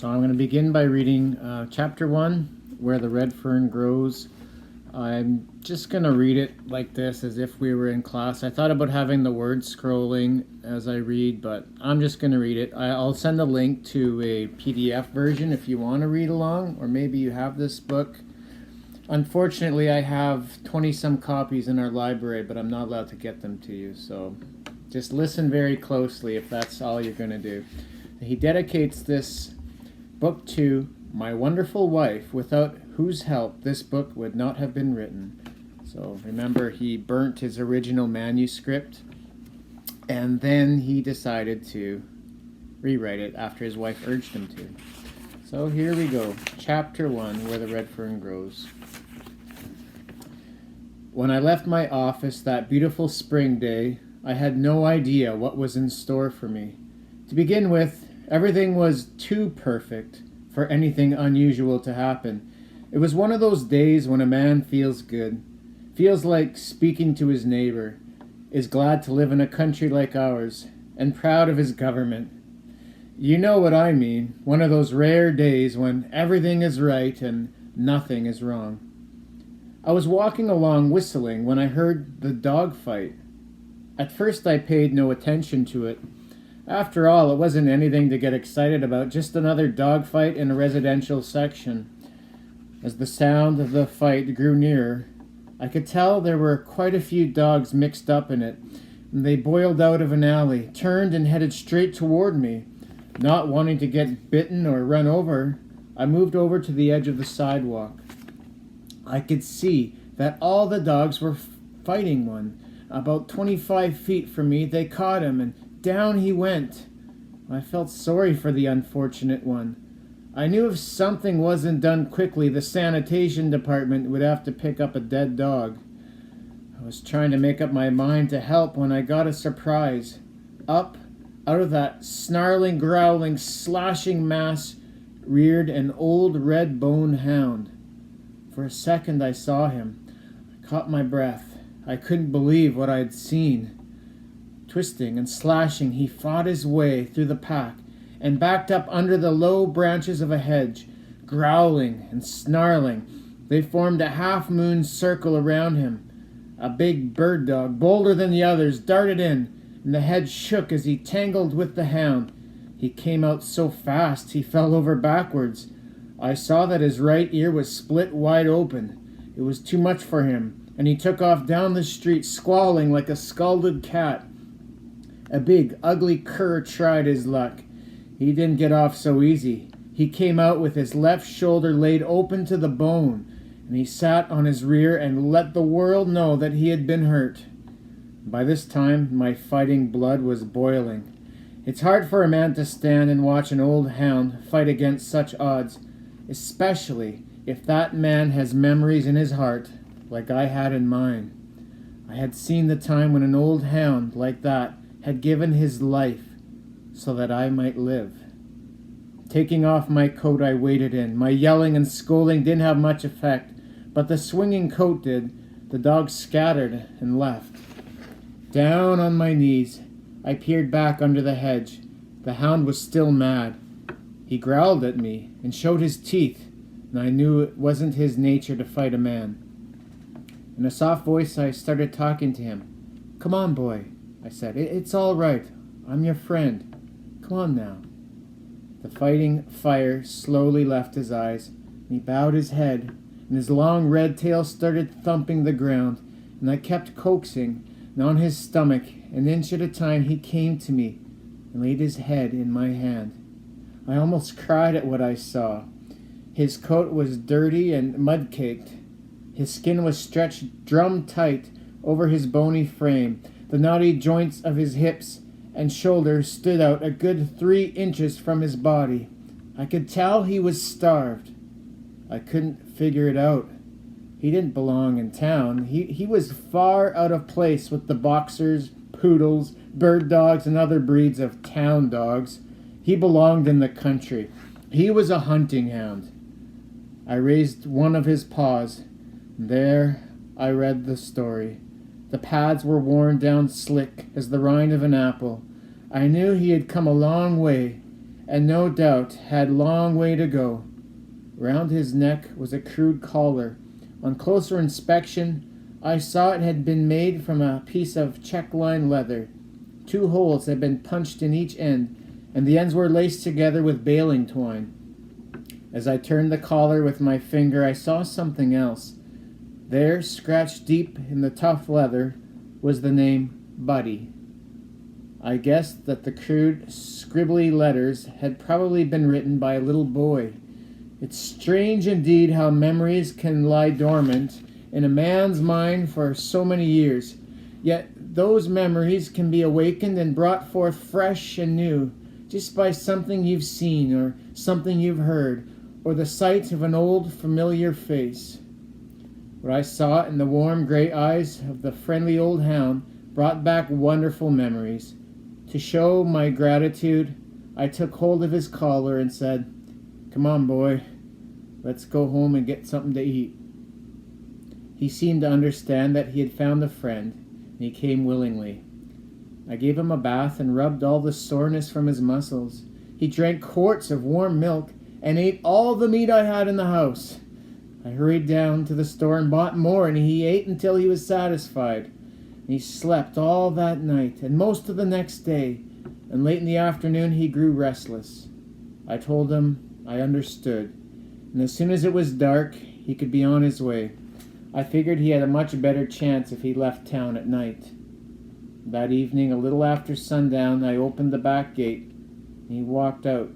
So I'm going to begin by reading chapter 1, Where the Red Fern Grows. I'm just going to read it like this, as if we were in class. I thought about having the words scrolling as I read, but I'm just going to read it. I'll send a link to a PDF version if you want to read along, or maybe you have this book. Unfortunately, I have 20-some copies in our library, but I'm not allowed to get them to you, so just listen very closely if that's all you're going to do. He dedicates this book to my wonderful wife, without whose help this book would not have been written. So remember, he burnt his original manuscript, and then he decided to rewrite it after his wife urged him to. So here we go. Chapter 1, Where the Red Fern Grows. When I left my office that beautiful spring day, I had no idea what was in store for me. To begin with, everything was too perfect for anything unusual to happen. It was one of those days when a man feels good, feels like speaking to his neighbor, is glad to live in a country like ours, and proud of his government. You know what I mean, one of those rare days when everything is right and nothing is wrong. I was walking along whistling when I heard the dog fight. At first I paid no attention to it. After all, it wasn't anything to get excited about, just another dogfight in a residential section. As the sound of the fight grew nearer, I could tell there were quite a few dogs mixed up in it, and they boiled out of an alley, turned and headed straight toward me. Not wanting to get bitten or run over, I moved over to the edge of the sidewalk. I could see that all the dogs were fighting one. About 25 feet from me, they caught him, and down he went. I felt sorry for the unfortunate one. I knew if something wasn't done quickly, the sanitation department would have to pick up a dead dog. I was trying to make up my mind to help when I got a surprise. Up, out of that snarling, growling, slashing mass, reared an old red-boned hound. For a second I saw him. I caught my breath. I couldn't believe what I'd seen. Twisting and slashing, he fought his way through the pack and backed up under the low branches of a hedge. Growling and snarling, they formed a half-moon circle around him. A big bird dog, bolder than the others, darted in, and the hedge shook as he tangled with the hound. He came out so fast he fell over backwards. I saw that his right ear was split wide open. It was too much for him, and he took off down the street, squalling like a scalded cat. A big, ugly cur tried his luck. He didn't get off so easy. He came out with his left shoulder laid open to the bone, and he sat on his rear and let the world know that he had been hurt. By this time, my fighting blood was boiling. It's hard for a man to stand and watch an old hound fight against such odds, especially if that man has memories in his heart like I had in mine. I had seen the time when an old hound like that had given his life so that I might live. Taking off my coat, I waded in. My yelling and scolding didn't have much effect, but the swinging coat did. The dogs scattered and left. Down on my knees, I peered back under the hedge. The hound was still mad. He growled at me and showed his teeth, and I knew it wasn't his nature to fight a man. In a soft voice, I started talking to him. "Come on, boy," I said. It's all right. I'm your friend. Come on now." The fighting fire slowly left his eyes, and he bowed his head, and his long red tail started thumping the ground, and I kept coaxing, and on his stomach, an inch at a time, he came to me and laid his head in my hand. I almost cried at what I saw. His coat was dirty and mud-caked. His skin was stretched drum-tight over his bony frame. The knotty joints of his hips and shoulders stood out a good 3 inches from his body. I could tell he was starved. I couldn't figure it out. He didn't belong in town. He was far out of place with the boxers, poodles, bird dogs, and other breeds of town dogs. He belonged in the country. He was a hunting hound. I raised one of his paws. There I read the story. The pads were worn down slick as the rind of an apple. I knew he had come a long way, and no doubt had long way to go. Round his neck was a crude collar. On closer inspection, I saw it had been made from a piece of check-line leather. 2 holes had been punched in each end, and the ends were laced together with baling twine. As I turned the collar with my finger, I saw something else. There, scratched deep in the tough leather, was the name Buddy. I guessed that the crude, scribbly letters had probably been written by a little boy. It's strange indeed how memories can lie dormant in a man's mind for so many years, yet those memories can be awakened and brought forth fresh and new just by something you've seen or something you've heard, or the sight of an old familiar face. What I saw in the warm gray eyes of the friendly old hound brought back wonderful memories. To show my gratitude, I took hold of his collar and said, "Come on, boy, let's go home and get something to eat." He seemed to understand that he had found a friend, and he came willingly. I gave him a bath and rubbed all the soreness from his muscles. He drank quarts of warm milk and ate all the meat I had in the house. I hurried down to the store and bought more, and he ate until he was satisfied. And he slept all that night and most of the next day, and late in the afternoon he grew restless. I told him I understood, and as soon as it was dark, he could be on his way. I figured he had a much better chance if he left town at night. That evening, a little after sundown, I opened the back gate, and he walked out,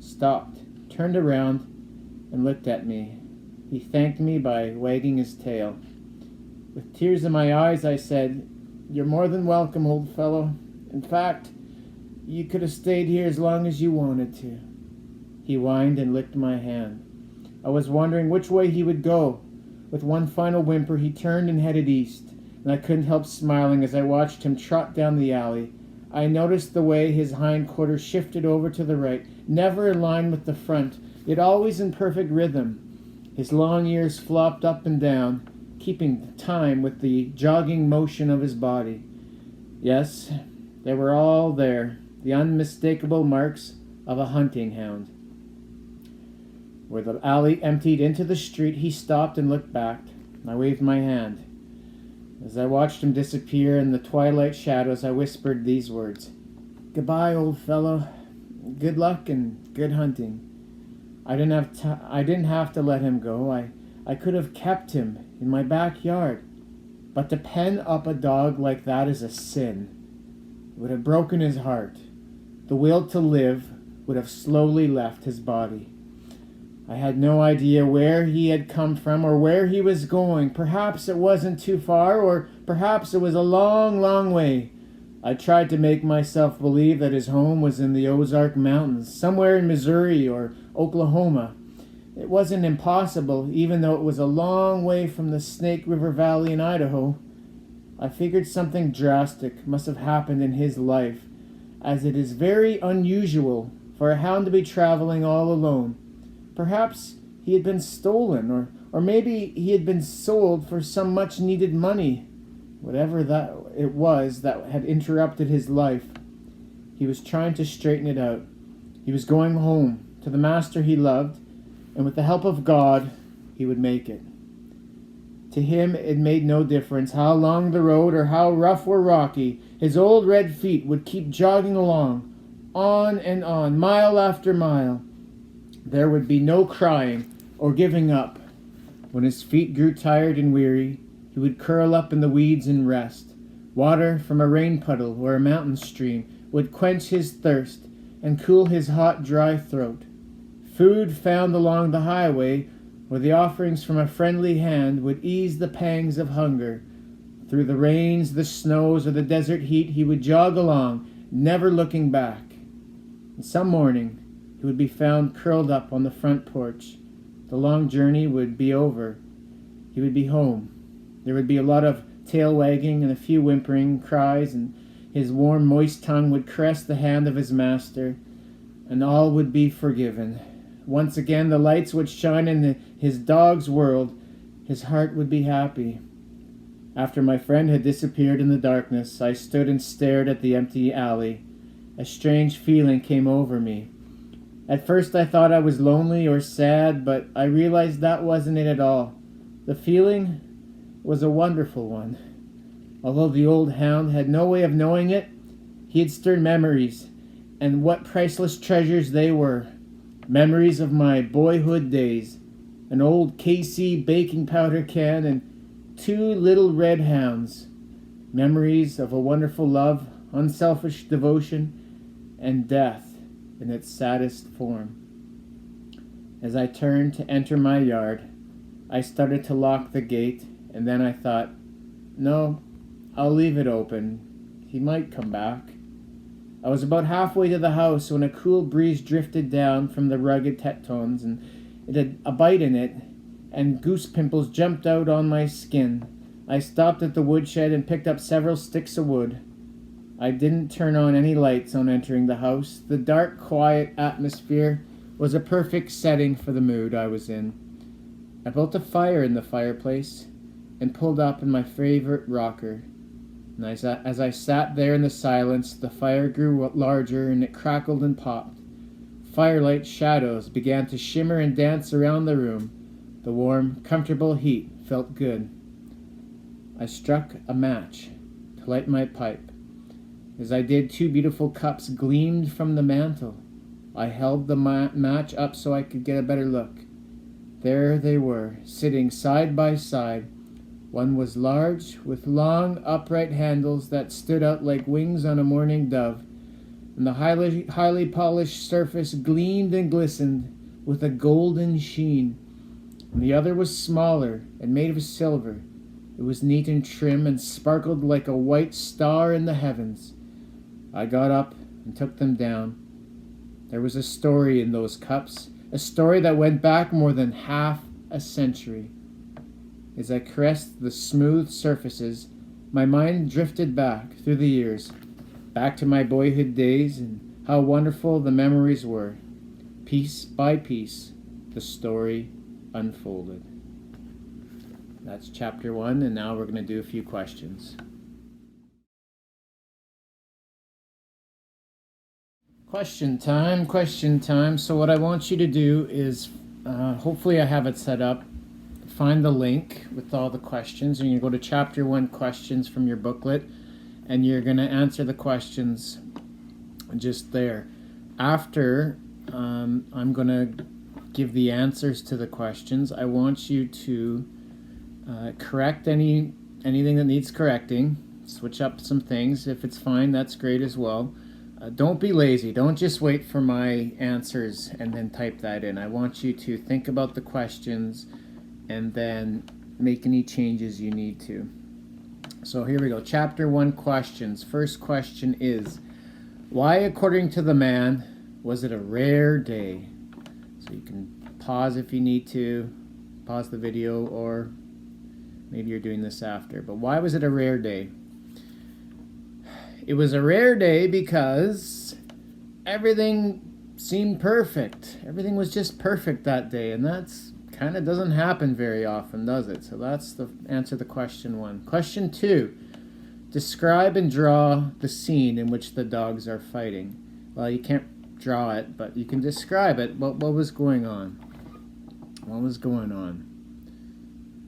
stopped, turned around, and looked at me. He thanked me by wagging his tail. With tears in my eyes, I said, "You're more than welcome, old fellow. In fact, you could have stayed here as long as you wanted to." He whined and licked my hand. I was wondering which way he would go. With one final whimper, he turned and headed east, and I couldn't help smiling as I watched him trot down the alley. I noticed the way his hindquarters shifted over to the right, never in line with the front, yet always in perfect rhythm. His long ears flopped up and down, keeping time with the jogging motion of his body. Yes, they were all there, the unmistakable marks of a hunting hound. Where the alley emptied into the street, he stopped and looked back. I waved my hand. As I watched him disappear in the twilight shadows, I whispered these words: "Goodbye, old fellow. Good luck and good hunting." I didn't have to let him go. I could have kept him in my backyard. But to pen up a dog like that is a sin. It would have broken his heart. The will to live would have slowly left his body. I had no idea where he had come from or where he was going. Perhaps it wasn't too far, or perhaps it was a long, long way. I tried to make myself believe that his home was in the Ozark Mountains, somewhere in Missouri or Oklahoma. It wasn't impossible, even though it was a long way from the Snake River Valley in Idaho. I figured something drastic must have happened in his life, as it is very unusual for a hound to be traveling all alone. Perhaps he had been stolen, or maybe he had been sold for some much-needed money. Whatever that it was that had interrupted his life, he was trying to straighten it out. He was going home to the master he loved, and with the help of God, he would make it. To him, it made no difference how long the road or how rough or rocky. His old red feet would keep jogging along, on and on, mile after mile. There would be no crying or giving up. When his feet grew tired and weary, he would curl up in the weeds and rest. Water from a rain puddle or a mountain stream would quench his thirst and cool his hot, dry throat. Food found along the highway or the offerings from a friendly hand would ease the pangs of hunger. Through the rains, the snows, or the desert heat, he would jog along, never looking back. And some morning, he would be found curled up on the front porch. The long journey would be over. He would be home. There would be a lot of tail wagging and a few whimpering cries, and his warm, moist tongue would caress the hand of his master, and all would be forgiven. Once again, the lights would shine in his dog's world. His heart would be happy. After my friend had disappeared in the darkness, I stood and stared at the empty alley. A strange feeling came over me. At first I thought I was lonely or sad, but I realized that wasn't it at all. The feeling was a wonderful one. Although the old hound had no way of knowing it, he had stirred memories, and what priceless treasures they were. Memories of my boyhood days, an old KC baking powder can, and 2 little red hounds. Memories of a wonderful love, unselfish devotion, and death in its saddest form. As I turned to enter my yard, I started to lock the gate, and then I thought, no, I'll leave it open. He might come back. I was about halfway to the house when a cool breeze drifted down from the rugged Tetons, and it had a bite in it, and goose pimples jumped out on my skin. I stopped at the woodshed and picked up several sticks of wood. I didn't turn on any lights on entering the house. The dark, quiet atmosphere was a perfect setting for the mood I was in. I built a fire in the fireplace and pulled up in my favorite rocker. And as I sat there in the silence, the fire grew larger and it crackled and popped. Firelight shadows began to shimmer and dance around the room. The warm, comfortable heat felt good. I struck a match to light my pipe. As I did, 2 beautiful cups gleamed from the mantel. I held the match up so I could get a better look. There they were, sitting side by side. One was large, with long, upright handles that stood out like wings on a mourning dove, and the highly polished surface gleamed and glistened with a golden sheen. And the other was smaller and made of silver. It was neat and trim and sparkled like a white star in the heavens. I got up and took them down. There was a story in those cups, a story that went back more than half a century. As I caressed the smooth surfaces, my mind drifted back through the years, back to my boyhood days, and how wonderful the memories were. Piece by piece, the story unfolded. That's chapter 1, and now we're going to do a few questions. Question time. So what I want you to do is, hopefully I have it set up, find the link with all the questions, and you go to chapter 1 questions from your booklet, and you're going to answer the questions just there. After I'm going to give the answers to the questions, I want you to correct anything that needs correcting, switch up some things. If it's fine, that's great as well. Don't be lazy. Don't just wait for my answers and then type that in. I want you to think about the questions and then make any changes you need to. So here we go. Chapter 1 questions. First question is, why, according to the man, was it a rare day? So you can pause if you need to, pause the video, or maybe you're doing this after. But why was it a rare day? It was a rare day because everything seemed perfect. Everything was just perfect that day, and that's kind of doesn't happen very often, does it? So that's the answer to question 1. Question 2, describe and draw the scene in which the dogs are fighting. Well, you can't draw it, but you can describe it. What was going on? What was going on?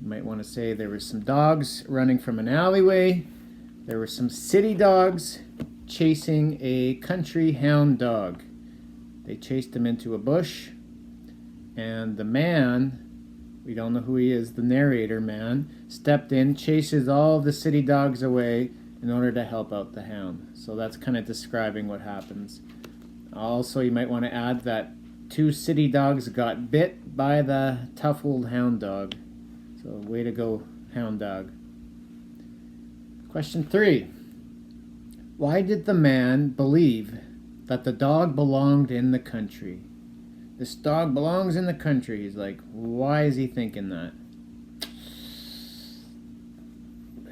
You might want to say there were some dogs running from an alleyway. There were some city dogs chasing a country hound dog. They chased him into a bush, and the man, we don't know who he is, the narrator man, stepped in, chases all the city dogs away in order to help out the hound. So that's kind of describing what happens. Also, you might want to add that 2 city dogs got bit by the tough old hound dog. So way to go, hound dog. Question 3. Why did the man believe that the dog belonged in the country? This dog belongs in the country. He's like, why is he thinking that?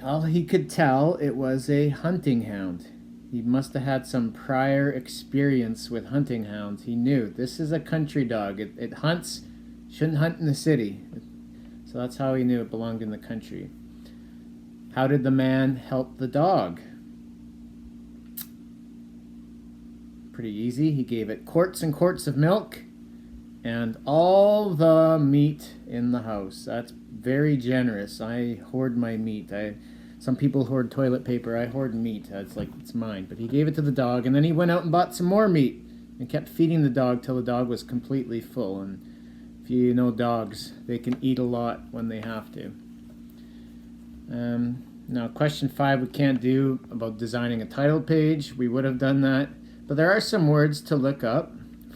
Well, he could tell it was a hunting hound. He must have had some prior experience with hunting hounds. He knew this is a country dog. It hunts, shouldn't hunt in the city. So that's how he knew it belonged in the country. How did the man help the dog? pretty easy. He gave it quarts and quarts of milk and all the meat in the house. That's very generous. I hoard my meat. Some people hoard toilet paper. I hoard meat. It's like it's mine. But he gave it to the dog, and then he went out and bought some more meat and kept feeding the dog till the dog was completely full. And if you know dogs, they can eat a lot when they have to. Now, question 5 we can't do about designing a title page. We would have done that. But there are some words to look up.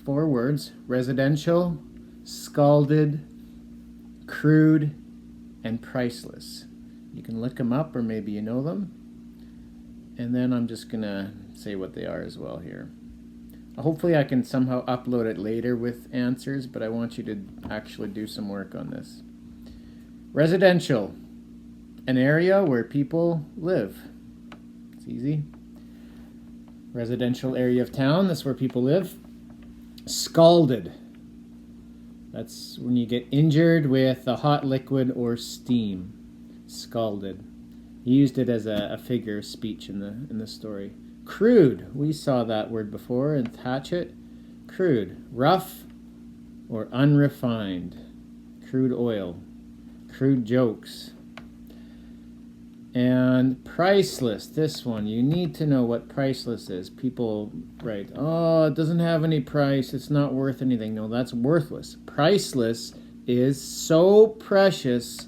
4 words: residential, scalded, crude, and priceless. You can look them up, or maybe you know them. And then I'm just going to say what they are as well here. Hopefully I can somehow upload it later with answers, but I want you to actually do some work on this. Residential, an area where people live. It's easy. Residential area of town, that's where people live. Scalded, that's when you get injured with a hot liquid or steam. Scalded. He used it as a figure of speech in the story. Crude, we saw that word before in Hatchet. Crude, rough or unrefined. Crude oil. Crude jokes. And priceless, this one, you need to know what priceless is. People write, oh, it doesn't have any price, it's not worth anything. No, that's worthless. Priceless is so precious,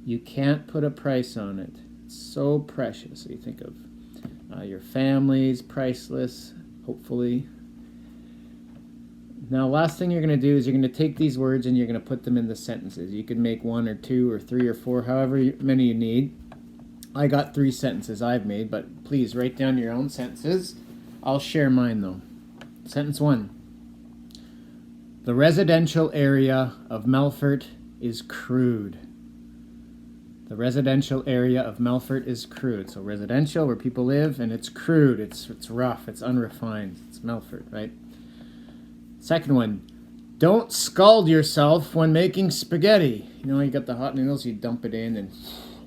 you can't put a price on it. It's so precious. So you think of your family's priceless, hopefully. Now, last thing you're going to do is you're going to take these words and you're going to put them in the sentences. You can make 1 or 2 or 3 or 4, however many you need. I got 3 sentences I've made, but please write down your own sentences. I'll share mine though. Sentence 1. The residential area of Melfort is crude. The residential area of Melfort is crude. So residential, where people live, and it's crude. It's rough. It's unrefined. It's Melfort, right? Second one. Don't scald yourself when making spaghetti. You know, you got the hot noodles, you dump it in and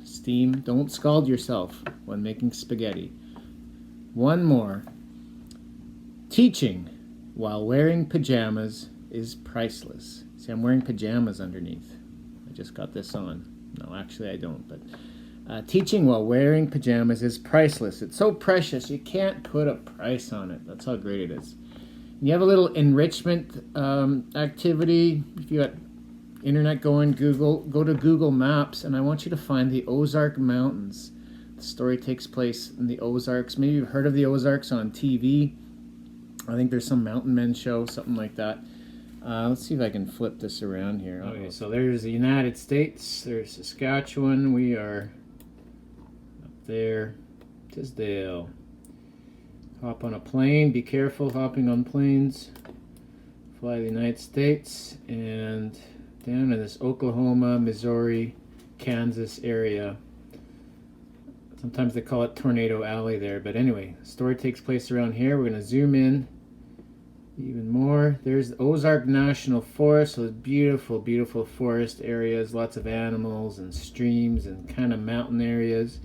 steam. Don't scald yourself when making spaghetti. One more. Teaching while wearing pajamas is priceless. See, I'm wearing pajamas underneath. I just got this on. No, actually I don't. But teaching while wearing pajamas is priceless. It's so precious, you can't put a price on it. That's how great it is. And you have a little enrichment activity. If you got internet going, go to Google Maps, and I want you to find the Ozark Mountains. The story takes place in the Ozarks. Maybe you've heard of the Ozarks on TV. I think there's some mountain men show, something like that. Let's see if I can flip this around here. Okay, so there's the United States. There's Saskatchewan. We are up there. Tisdale. Hop on a plane. Be careful hopping on planes. Fly to the United States. And down in this Oklahoma, Missouri, Kansas area. Sometimes they call it Tornado Alley there. But anyway, the story takes place around here. We're going to zoom in even more. There's the Ozark National Forest. So beautiful, beautiful forest areas. Lots of animals and streams and kind of mountain areas.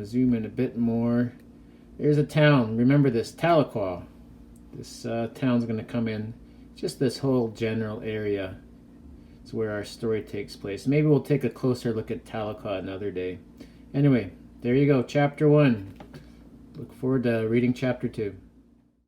Zoom in a bit more. There's a town. Remember this, Tahlequah. This town's going to come in. Just this whole general area. It's where our story takes place. Maybe we'll take a closer look at Tahlequah another day. Anyway, there you go, chapter 1. Look forward to reading chapter 2.